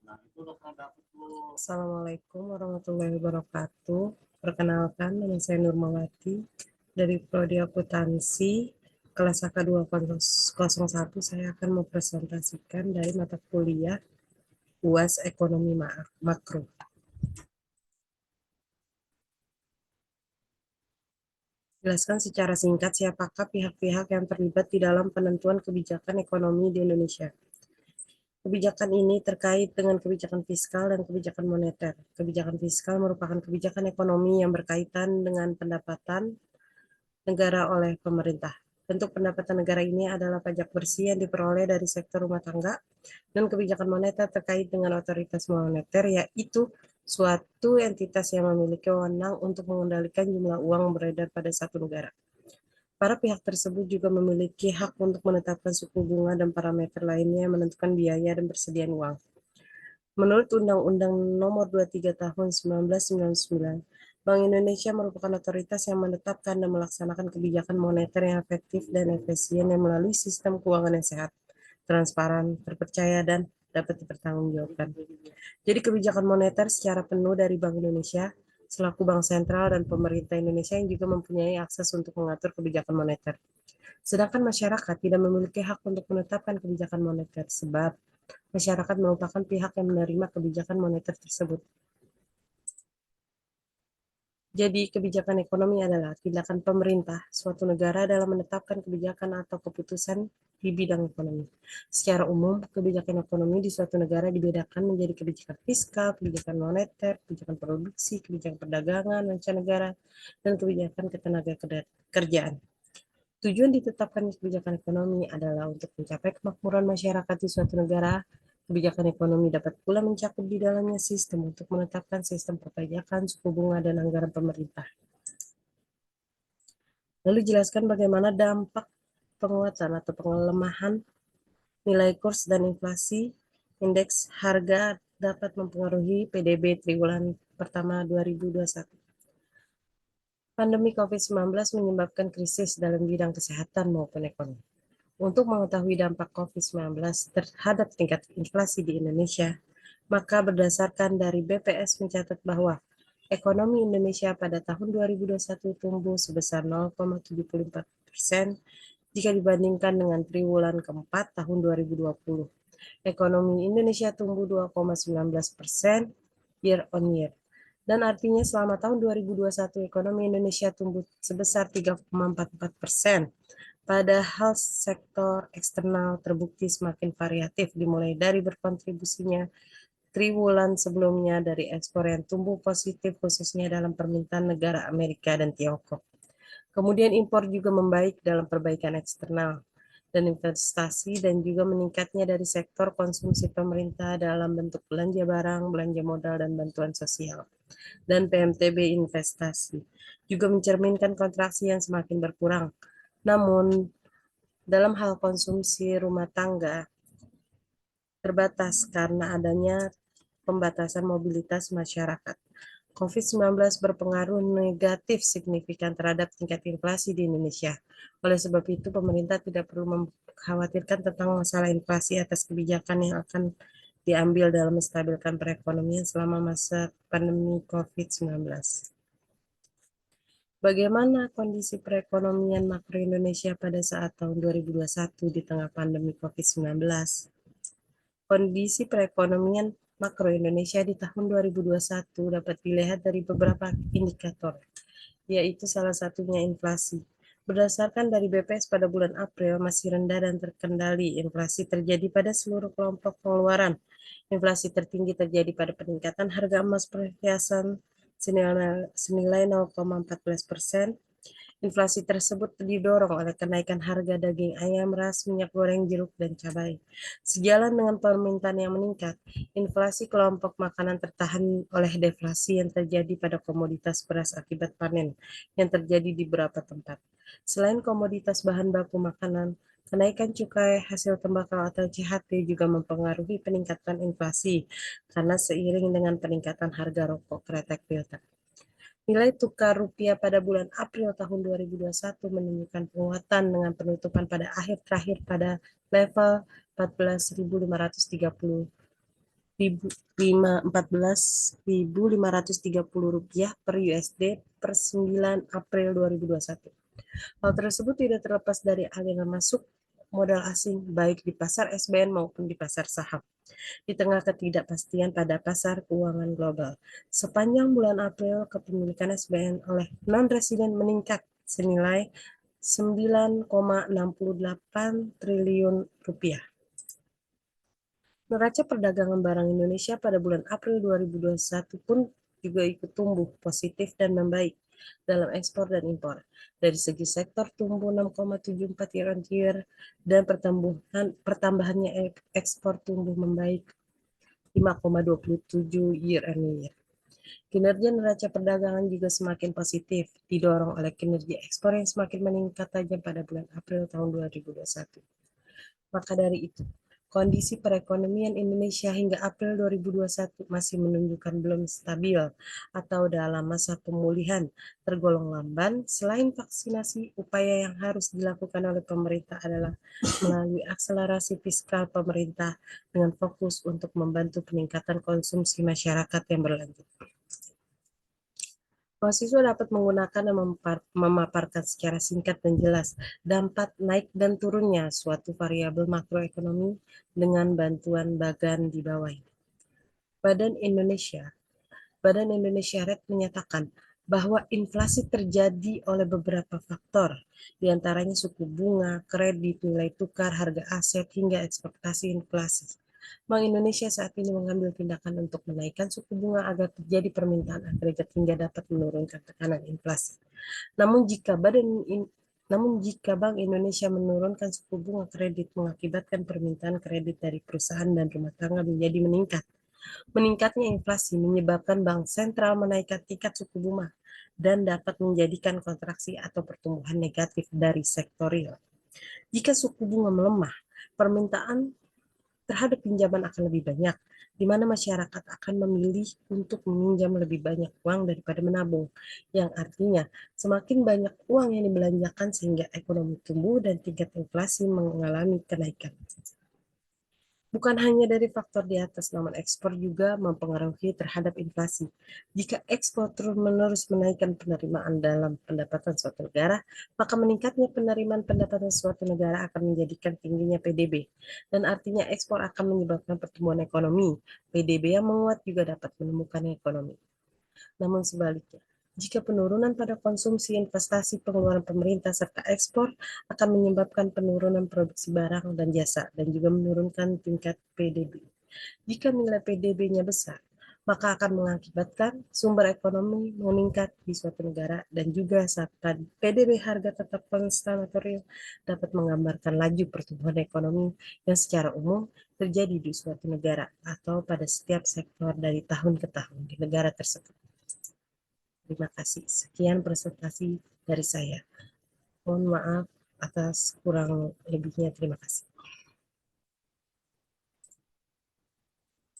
Assalamualaikum warahmatullahi wabarakatuh. Perkenalkan, nama saya Nurmawati dari Prodi Akuntansi kelas AK 201. Saya akan mempresentasikan dari mata kuliah UAS Ekonomi Makro. Jelaskan secara singkat siapakah pihak-pihak yang terlibat di dalam penentuan kebijakan ekonomi di Indonesia. Kebijakan ini terkait dengan kebijakan fiskal dan kebijakan moneter. Kebijakan fiskal merupakan kebijakan ekonomi yang berkaitan dengan pendapatan negara oleh pemerintah. Bentuk pendapatan negara ini adalah pajak bersih yang diperoleh dari sektor rumah tangga, dan kebijakan moneter terkait dengan otoritas moneter, yaitu suatu entitas yang memiliki wewenang untuk mengendalikan jumlah uang beredar pada satu negara. Para pihak tersebut juga memiliki hak untuk menetapkan suku bunga dan parameter lainnya yang menentukan biaya dan persediaan uang. Menurut Undang-Undang Nomor 23 Tahun 1999, Bank Indonesia merupakan otoritas yang menetapkan dan melaksanakan kebijakan moneter yang efektif dan efisien yang melalui sistem keuangan yang sehat, transparan, terpercaya, dan dapat dipertanggungjawabkan. Jadi kebijakan moneter secara penuh dari Bank Indonesia selaku bank sentral dan pemerintah Indonesia yang juga mempunyai akses untuk mengatur kebijakan moneter. Sedangkan masyarakat tidak memiliki hak untuk menetapkan kebijakan moneter sebab masyarakat merupakan pihak yang menerima kebijakan moneter tersebut. Jadi, kebijakan ekonomi adalah tindakan pemerintah suatu negara dalam menetapkan kebijakan atau keputusan di bidang ekonomi. Secara umum, kebijakan ekonomi di suatu negara dibedakan menjadi kebijakan fiskal, kebijakan moneter, kebijakan produksi, kebijakan perdagangan mancanegara, dan kebijakan ketenagakerjaan. Tujuan ditetapkan kebijakan ekonomi adalah untuk mencapai kemakmuran masyarakat di suatu negara. Kebijakan ekonomi dapat pula mencakup di dalamnya sistem untuk menetapkan sistem perpajakan, suku bunga, dan anggaran pemerintah. Lalu jelaskan bagaimana dampak penguatan atau pengelemahan nilai kurs dan inflasi indeks harga dapat mempengaruhi PDB triwulan pertama 2021. Pandemi COVID-19 menyebabkan krisis dalam bidang kesehatan maupun ekonomi. Untuk mengetahui dampak COVID-19 terhadap tingkat inflasi di Indonesia, maka berdasarkan dari BPS mencatat bahwa ekonomi Indonesia pada tahun 2021 tumbuh sebesar 0,74% jika dibandingkan dengan triwulan keempat tahun 2020. Ekonomi Indonesia tumbuh 2,19% year on year. Dan artinya selama tahun 2021 ekonomi Indonesia tumbuh sebesar 3,44%. Padahal sektor eksternal terbukti semakin variatif dimulai dari berkontribusinya triwulan sebelumnya dari ekspor yang tumbuh positif khususnya dalam permintaan negara Amerika dan Tiongkok. Kemudian impor juga membaik dalam perbaikan eksternal dan investasi dan juga meningkatnya dari sektor konsumsi pemerintah dalam bentuk belanja barang, belanja modal, dan bantuan sosial. Dan PMTB investasi juga mencerminkan kontraksi yang semakin berkurang. Namun, dalam hal konsumsi rumah tangga terbatas karena adanya pembatasan mobilitas masyarakat. COVID-19 berpengaruh negatif signifikan terhadap tingkat inflasi di Indonesia. Oleh sebab itu, pemerintah tidak perlu mengkhawatirkan tentang masalah inflasi atas kebijakan yang akan diambil dalam menstabilkan perekonomian selama masa pandemi COVID-19. Bagaimana kondisi perekonomian makro Indonesia pada saat tahun 2021 di tengah pandemi COVID-19? Kondisi perekonomian makro Indonesia di tahun 2021 dapat dilihat dari beberapa indikator, yaitu salah satunya inflasi. Berdasarkan dari BPS pada bulan April masih rendah dan terkendali. Inflasi terjadi pada seluruh kelompok pengeluaran. Inflasi tertinggi terjadi pada peningkatan harga emas perhiasan senilai 0,14%. Inflasi tersebut didorong oleh kenaikan harga daging ayam ras, minyak goreng, jeruk, dan cabai. Sejalan dengan permintaan yang meningkat, inflasi kelompok makanan tertahan oleh deflasi yang terjadi pada komoditas beras akibat panen yang terjadi di beberapa tempat. Selain komoditas bahan baku makanan, kenaikan cukai hasil tembakau atau CHT juga mempengaruhi peningkatan inflasi karena seiring dengan peningkatan harga rokok kretek filter. Nilai tukar rupiah pada bulan April tahun 2021 menunjukkan penguatan dengan penutupan pada akhir terakhir pada level 14.530 Rp14.530 per USD per 9 April 2021. Hal tersebut tidak terlepas dari aliran masuk modal asing baik di pasar SBN maupun di pasar saham. Di tengah ketidakpastian pada pasar keuangan global, sepanjang bulan April kepemilikan SBN oleh non-residen meningkat senilai Rp9,68 triliun. Neraca perdagangan barang Indonesia pada bulan April 2021 pun juga ikut tumbuh positif dan membaik dalam ekspor dan impor. Dari segi sektor tumbuh 6,74 year on year dan pertambahannya ekspor tumbuh membaik 5,27 year on year. Kinerja neraca perdagangan juga semakin positif, didorong oleh kinerja ekspor yang semakin meningkat tajam pada bulan April tahun 2021. Maka dari itu, kondisi perekonomian Indonesia hingga April 2021 masih menunjukkan belum stabil atau dalam masa pemulihan, tergolong lamban. Selain vaksinasi, upaya yang harus dilakukan oleh pemerintah adalah melalui akselerasi fiskal pemerintah dengan fokus untuk membantu peningkatan konsumsi masyarakat yang berlanjut. Mahasiswa dapat menggunakan dan memaparkan secara singkat dan jelas dampak naik dan turunnya suatu variabel makroekonomi dengan bantuan bagan di bawah. Badan Indonesia Rate menyatakan bahwa inflasi terjadi oleh beberapa faktor, diantaranya suku bunga, kredit, nilai tukar, harga aset, hingga ekspektasi inflasi. Bank Indonesia saat ini mengambil tindakan untuk menaikkan suku bunga agar terjadi permintaan agregat hingga dapat menurunkan tekanan inflasi. Namun jika Bank Indonesia menurunkan suku bunga kredit mengakibatkan permintaan kredit dari perusahaan dan rumah tangga menjadi meningkat. Meningkatnya inflasi menyebabkan bank sentral menaikkan tingkat suku bunga dan dapat menjadikan kontraksi atau pertumbuhan negatif dari sektor real. Jika suku bunga melemah, permintaan terhadap pinjaman akan lebih banyak, di mana masyarakat akan memilih untuk meminjam lebih banyak uang daripada menabung, yang artinya semakin banyak uang yang dibelanjakan sehingga ekonomi tumbuh dan tingkat inflasi mengalami kenaikan. Bukan hanya dari faktor di atas, namun ekspor juga mempengaruhi terhadap inflasi. Jika ekspor terus-menerus menaikkan penerimaan dalam pendapatan suatu negara, maka meningkatnya penerimaan pendapatan suatu negara akan menjadikan tingginya PDB, dan artinya ekspor akan menyebabkan pertumbuhan ekonomi. PDB yang menguat juga dapat menemukan ekonomi. Namun sebaliknya, jika penurunan pada konsumsi, investasi, pengeluaran pemerintah, serta ekspor akan menyebabkan penurunan produksi barang dan jasa dan juga menurunkan tingkat PDB. Jika nilai PDB-nya besar, maka akan mengakibatkan sumber ekonomi meningkat di suatu negara dan juga saat PDB harga tetap konstan atau real dapat menggambarkan laju pertumbuhan ekonomi yang secara umum terjadi di suatu negara atau pada setiap sektor dari tahun ke tahun di negara tersebut. Terima kasih. Sekian presentasi dari saya. Mohon maaf atas kurang lebihnya. Terima kasih.